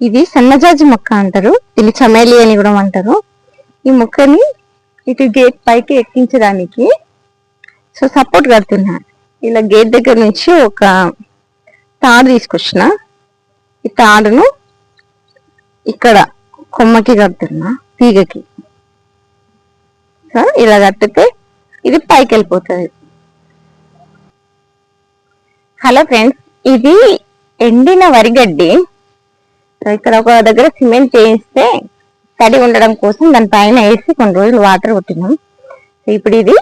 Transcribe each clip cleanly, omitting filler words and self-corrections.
ఇది సన్నజాజి మొక్క అంటారు, దీన్ని చమేలి అని కూడా అంటారు. ఈ మొక్కని ఇటు గేట్ పైకి ఎక్కించడానికి సో సపోర్ట్ కడుతున్నా. ఇలా గేట్ దగ్గర నుంచి ఒక తాడు తీసుకొచ్చిన, ఈ తాడును ఇక్కడ కొమ్మకి కడుతున్నా, తీగకి. సో ఇలా కట్టితే ఇది పైకి వెళ్ళిపోతుంది. హలో ఫ్రెండ్స్, ఇది ఎండిన వరిగడ్డి. ఇక్కడ ఒక దగ్గర సిమెంట్ వేస్తే తడి ఉండడం కోసం దాని పైన వేసి కొన్ని రోజులు వాటర్ కొట్టినాం. ఇప్పుడు ఇది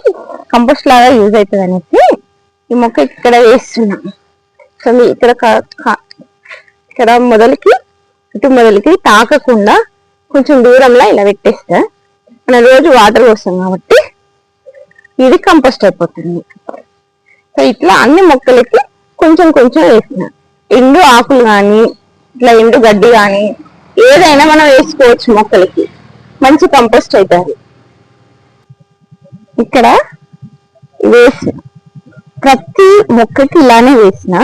కంపోస్ట్ లాగా యూజ్ అవుతుంది అనేసి ఈ మొక్క ఇక్కడ వేస్తున్నాం. సో ఇక్కడ మొదలకి ఇటు మొదలకి తాకకుండా కొంచెం దూరంలో ఇలా పెట్టేస్తే మనం రోజు వాటర్ పోస్తాం కాబట్టి ఇది కంపోస్ట్ అయిపోతుంది. సో ఇట్లా అన్ని మొక్కలకి కొంచెం కొంచెం వేసిన ఎండు ఆకులు కానీ ఇట్లా ఎండు గడ్డి కానీ ఏదైనా మనం వేసుకోవచ్చు, మొక్కలకి మంచి కంపోస్ట్ అవుతుంది. ఇక్కడ వేసిన ప్రతి మొక్కకి ఇలానే వేసిన.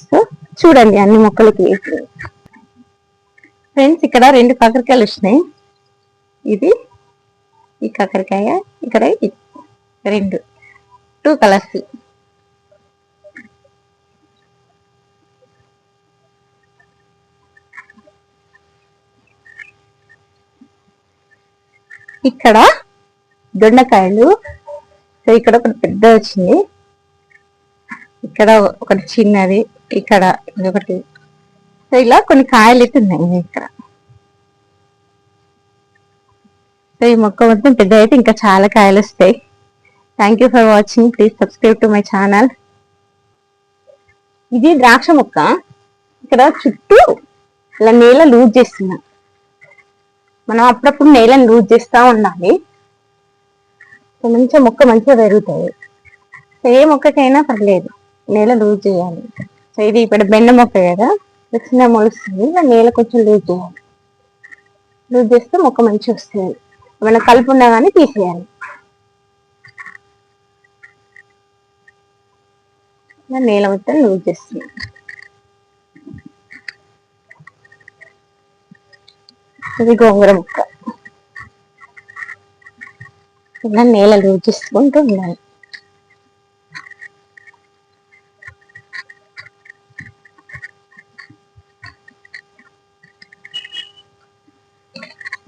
సో చూడండి అన్ని మొక్కలకి వేసిన. ఫ్రెండ్స్, ఇక్కడ 2 కాకరకాయలు వచ్చినాయి. ఇది ఈ కాకరకాయ, ఇక్కడ 2 కలర్స్. ఇక్కడ దొండకాయలు. సో ఇక్కడ ఒకటి పెద్ద వచ్చింది, ఇక్కడ ఒకటి చిన్నది, ఇక్కడ ఒకటి. సో ఇలా కొన్ని కాయలు అయితే ఉన్నాయి ఇక్కడ. సో ఈ మొక్క మొత్తం పెద్ద అయితే ఇంకా చాలా కాయలు వస్తాయి. Thank you for watching. Please subscribe to my channel. ఇది ద్రాక్ష మొక్క. ఇక్కడ చుట్టూ ఇలా నేల లూజ్ చేస్తున్నా. మనం అప్పుడప్పుడు నేలను లూజ్ చేస్తూ ఉండాలి, మంచిగా మొక్క మంచిగా పెరుగుతుంది. ఏ మొక్కకైనా పర్లేదు, నేల లూజ్ చేయాలి. సో ఇది ఇప్పుడు బెండ మొక్క కదా, చిన్న మొలుస్తుంది. ఇలా నేల కొంచెం లూజ్ చేయాలి. లూజ్ చేస్తే మొక్క మంచిగా వస్తుంది. ఏమైనా కలుపు ఉన్నా కానీ తీసేయాలి. నేల మొత్తం లూజ్ చేస్తున్నాం. ఇది గోంగూర మొక్క. ఇలా నేల లూజ్ చేసుకుంటూ ఉండాలి.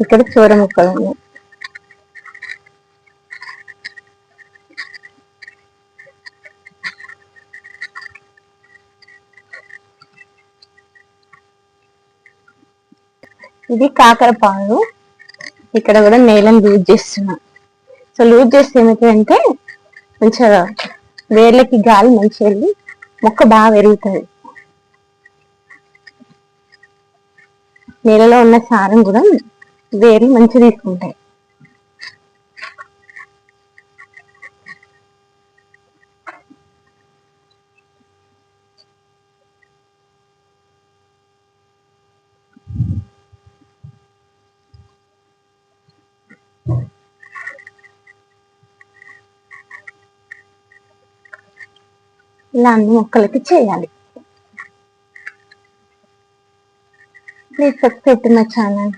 ఇక్కడ చోర మొక్కలు ఉన్నాయి. ఇది కాకరపాదు. ఇక్కడ కూడా నేలను లూజ్ చేస్తున్నా. సో లూజ్ చేస్తే ఏమవుతుందంటే మంచిగా వేర్లకి గాలి మంచిగా వెళ్ళి మొక్క బాగా పెరుగుతుంది. నేలలో ఉన్న సారం కూడా వేర్లు మంచిగా తీసుకుంటాయి. ఇలా అన్ని మొక్కలకి చేయాలి. Please subscribe to my channel.